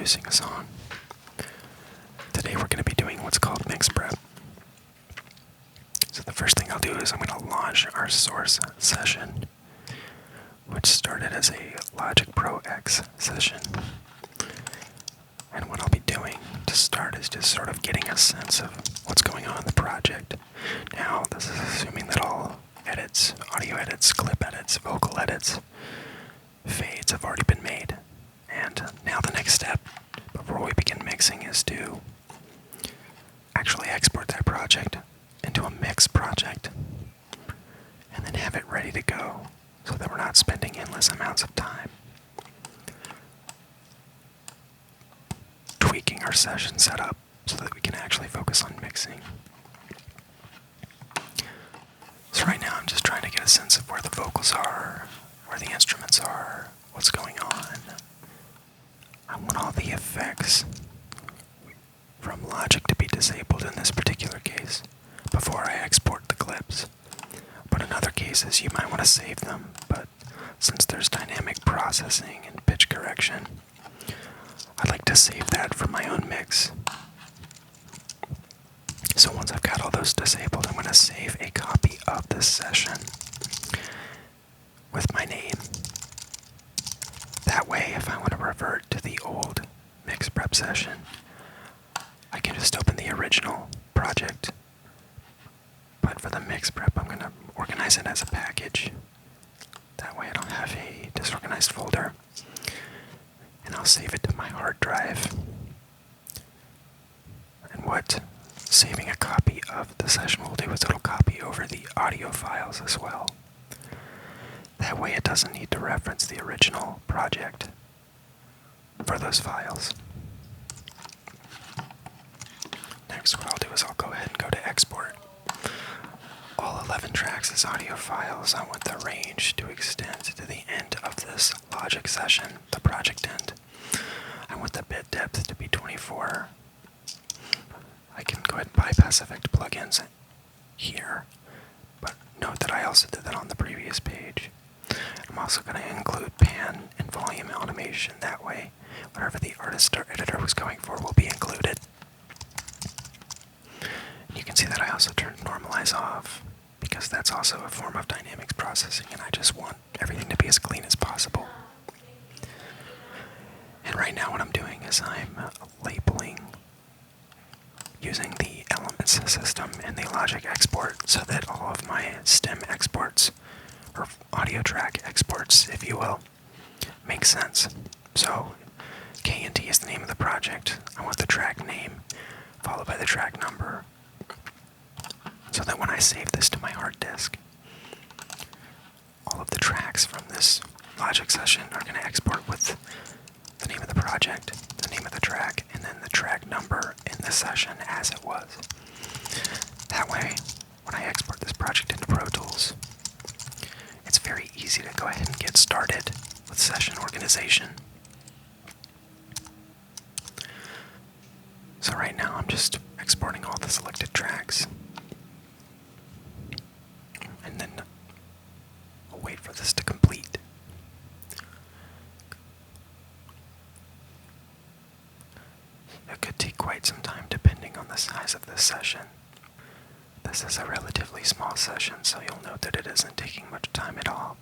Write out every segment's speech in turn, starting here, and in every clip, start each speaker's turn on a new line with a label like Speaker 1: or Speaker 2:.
Speaker 1: producing a song. Today we're going to be doing what's called mix prep. So the first thing I'll do is I'm going to launch our source session, which started as a Logic Pro X session. And what I'll be doing to start is just sort of getting a sense of what's going on in the project. Now, this is assuming that all edits, audio edits, clip edits, vocal edits, fades have already been made. And now the next step before we begin mixing is to actually export that project into a mix project and then have it ready to go so that we're not spending endless amounts of time tweaking our session setup so that we can actually focus on mixing. So right now I'm just trying to get a sense of where the vocals are, where the instruments are, what's going on. I want all the effects from Logic to be disabled in this particular case before I export the clips. But in other cases you might want to save them, but since there's dynamic processing and pitch correction, I'd like to save that for my own mix. So once I've got all those disabled, I'm going to save a copy of this session with my name. That way, if I want to revert to the old mix prep session, I can just open the original project. But for the mix prep, I'm going to organize it as a package. That way I don't have a disorganized folder. And I'll save it to my hard drive. And what saving a copy of the session will do is it'll copy over the audio files as well. That way it doesn't need to reference the original project for those files. Next, what I'll do is I'll go ahead and go to export. All 11 tracks as audio files. I want the range to extend to the end of this Logic session, the project end. I want the bit depth to be 24. I can go ahead and bypass effect plugins here, but note that I also did that on the previous page. I'm also going to include pan and volume automation. That way, whatever the artist or editor was going for will be included. And you can see that I also turned normalize off, because that's also a form of dynamics processing, and I just want everything to be as clean as possible. And right now what I'm doing is I'm labeling using the Elements system and the Logic export so that all of my stem exports, or audio track exports, if you will, make sense. So K&T is the name of the project. I want the track name followed by the track number so that when I save this to my hard disk, all of the tracks from this Logic session are going to export with the name of the project, the name of the track, and then the track number in the session as it was. That way, when I export this project into Pro Tools, it's very easy to go ahead and get started with session organization. So right now I'm just exporting all the selected tracks. And then I'll wait for this to complete. It could take quite some time depending on the size of this session. This is a relatively small session, so you'll note that it isn't taking much time at all.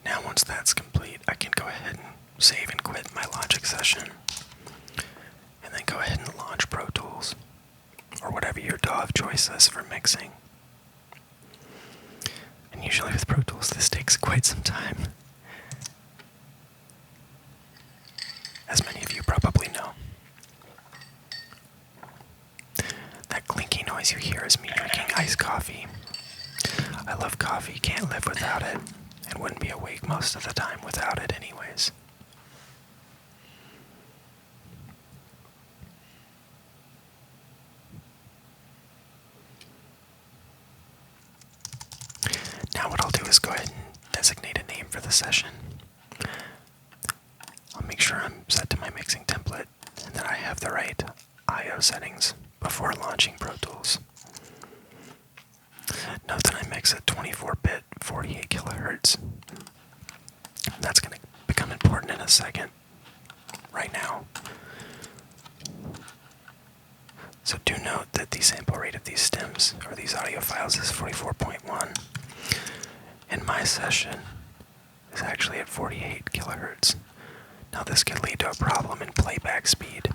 Speaker 1: Now once that's complete, I can go ahead and save and quit my Logic session, and then go ahead and launch Pro Tools, or whatever your DAW of choice is for mixing. And usually with Pro Tools this takes quite some time, as many of you probably know. That clinky noise you hear is me drinking iced coffee. I love coffee, can't live without it, and wouldn't be awake most of the time without it anyways. Now what I'll do is go ahead and designate a name for the session. I'll make sure I'm set to my mixing template and that I have the right I/O settings before launching Pro Tools. Note that I mix at 24-bit 48 kilohertz. That's going to become important in a second. Right now. So do note that the sample rate of these stems, or these audio files, is 44.1. And my session is actually at 48 kilohertz. Now this could lead to a problem in playback speed.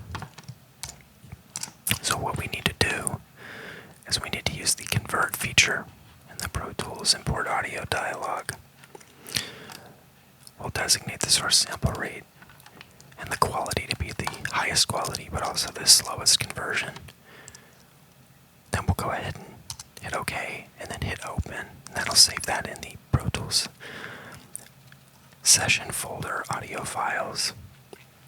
Speaker 1: So what we need to do is we need to use the convert feature in the Pro Tools import audio dialog. We'll designate the source sample rate and the quality to be the highest quality, but also the slowest conversion. Then we'll go ahead and hit OK, and then hit Open, and that'll save that in the Pro Tools session folder audio files.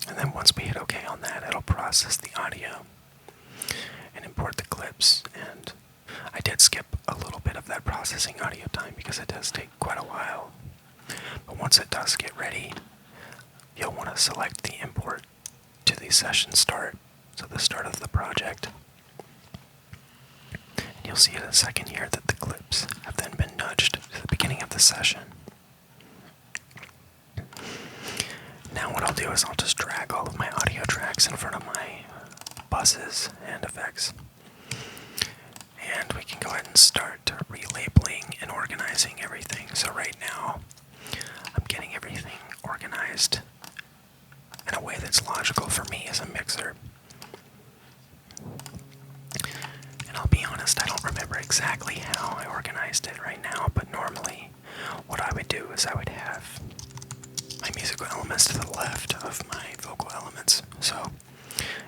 Speaker 1: And then once we hit OK on that, it'll process the audio and import the clips. And I did skip a little bit of that processing audio time because it does take quite a while. But once it does get ready, you'll want to select the import to the session start, so the start of the project. And you'll see in a second here that the clips have then been nudged to the beginning of the session. Now what I'll do is I'll just drag all of my audio tracks in front of my buses and effects. And we can go ahead and start relabeling and organizing everything. So right now, I'm getting everything organized in a way that's logical for me as a mixer. And I'll be honest, I don't remember exactly how I organized it right now, but normally what I would do is I would have my musical elements to the left of my vocal elements. So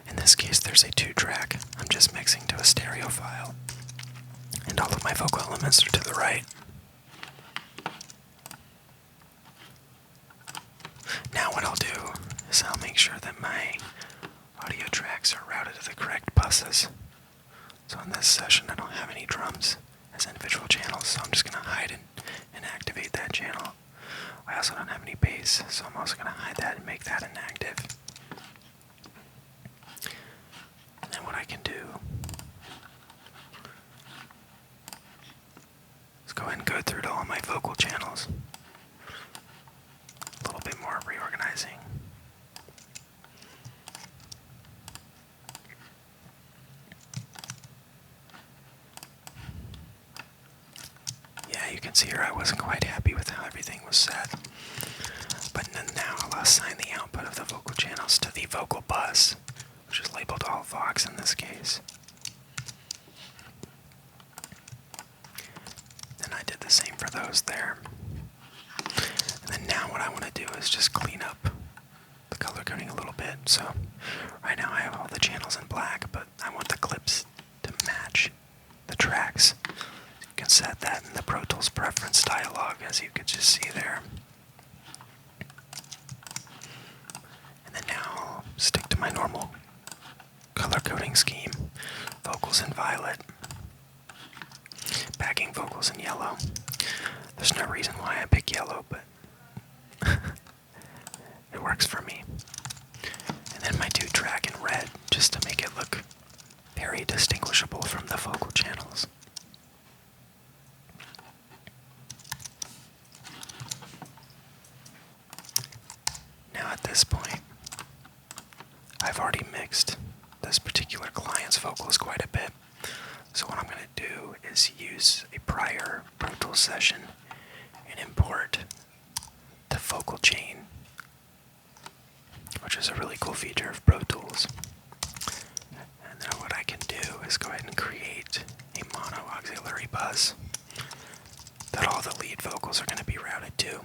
Speaker 1: in this case, there's a 2-track. I'm just mixing to a stereo file. And all of my vocal elements are to the right. Now what I'll do is I'll make sure that my audio tracks are routed to the correct buses. So in this session I don't have any drums as individual channels, so I'm just going to hide and activate that channel. I also don't have any bass, so I'm also going to hide that and make that inactive. And then what I can do is go ahead and go through to all my vocal channels. A little bit more reorganizing. Yeah, you can see here I wasn't quite happy with how everything was set. But then now I'll assign the output of the vocal channels to the vocal bus, which is labeled all Vox in this case. And I did the same for those there. And then now what I want to do is just clean up the color coding a little bit. So right now I have all the channels in black, but I want the clips to match the tracks. You can set that in the Pro Tools preference dialog, as you could just see there. And then now I'll stick to my normal color coding scheme. Vocals in violet. Backing vocals in yellow. There's no reason why I pick yellow, but it works for me. And then my 2-track in red, just to make it look very distinguishable from the vocal channels. Now at this point, I've already mixed this particular client's vocals quite a bit. So what I'm going to do is use a prior Pro Tools session and import the vocal chain, which is a really cool feature of Pro Tools. And then what I can do is go ahead and create a mono auxiliary bus that all the lead vocals are going to be routed to.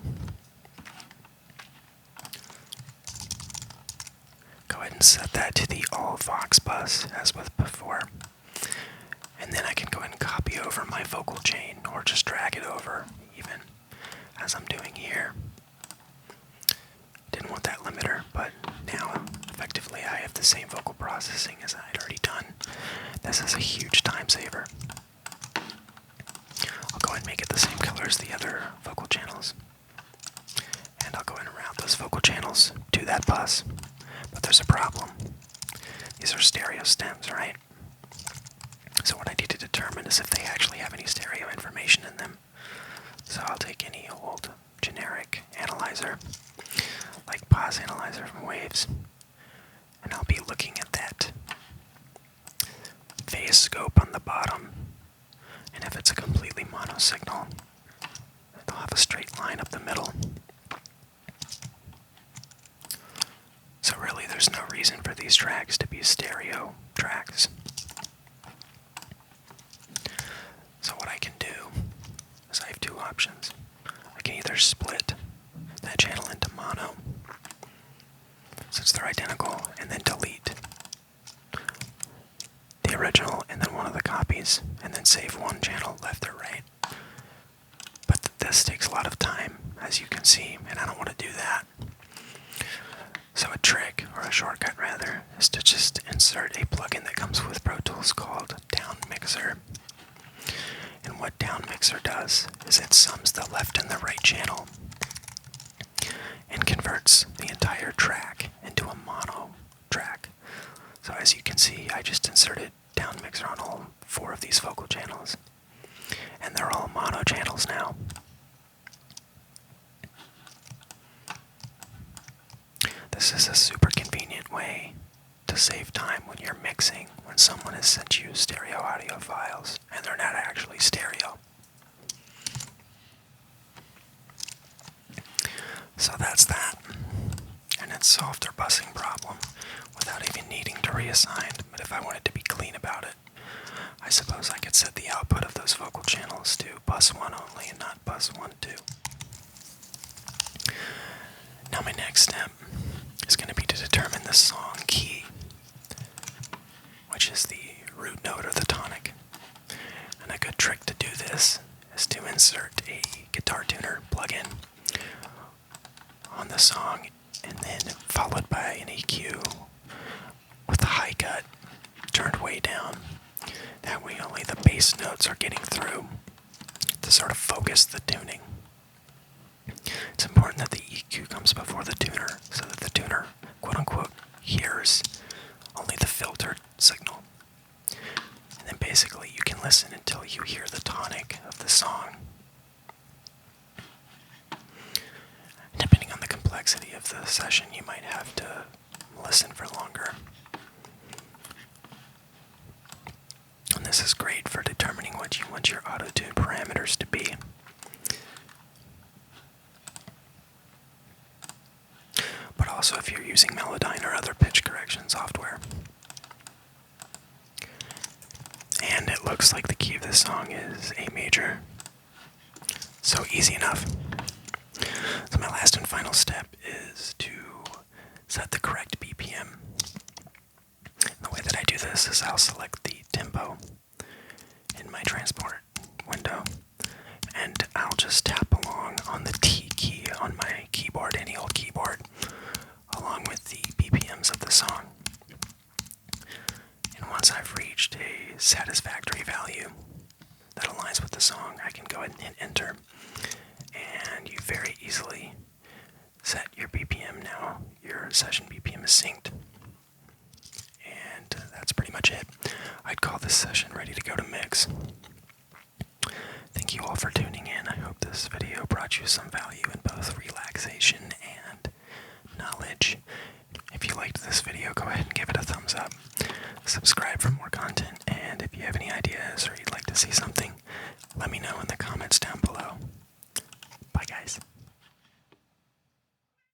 Speaker 1: Go ahead and set that to the all Vox bus as with before. And then I can go ahead and copy over my vocal chain, or just drag it over, even as I'm doing here. Didn't want that limiter, but now effectively I have the same vocal processing as I had already done. This is a huge time saver. I'll go ahead and make it the same color as the other vocal channels. And I'll go ahead and route those vocal channels to that bus. But there's a problem. These are stereo stems, right? So what I need to determine is if they actually have any stereo information in them. So I'll take like any old generic analyzer, like pause analyzer from Waves. And I'll be looking at that phase scope on the bottom. And if it's a completely mono signal, it'll have a straight line up the middle. So really there's no reason for these tracks to be stereo tracks. So what I can do is I have two options. I can either split that channel into mono, since they're identical, and then delete the original and then one of the copies, and then save one channel left or right. But this takes a lot of time, as you can see, and I don't want to do that. So a trick, or a shortcut rather, is to just insert a plugin that comes with Pro Tools called Down Mixer. And what Down Mixer does is it sums the left and the right channel and converts the entire track into a mono track. So as you can see, I just inserted Down Mixer on all 4 of these vocal channels, and they're all mono channels now. This is a super convenient way to save time when you're mixing, when someone has sent you stereo audio files and they're not actually stereo. So that's that. And it solved their busing problem without even needing to reassign. But if I wanted to be clean about it, I suppose I could set the output of those vocal channels to bus 1 only and not bus 1, 2. Now my next step is going to be to determine the song key, which is the root note or the tonic. And a good trick to do this is to insert a guitar tuner plugin on the song, and then followed by an EQ with a high cut turned way down. That way only the bass notes are getting through to sort of focus the tuning. It's important that the EQ comes before the tuner so that the tuner, quote unquote, hears only the filtered signal. And then basically you can listen until you hear the tonic of the song. Depending on the complexity of the session, you might have to listen for longer. And this is great for determining what you want your auto-tune parameters to be. But also if you're using Melodyne or other pitch correction software. And it looks like the key of this song is A major. So easy enough. So my last and final step is to set the correct BPM. The way that I do this is I'll select the tempo in my transport window, and I'll just tap along on the T key on my keyboard, any old keyboard, along with the BPMs of the song. And once I've reached a satisfactory value that aligns with the song, I can go ahead and hit enter, and you very easily set your BPM now. Your session BPM is synced. And that's pretty much it. I'd call this session ready to go to mix. Thank you all for tuning in. I hope this video brought you some value in both relaxation and knowledge. If you liked this video, go ahead and give it a thumbs up. Subscribe for more content, and if you have any ideas or you'd like to see something, let me know in the comments down below.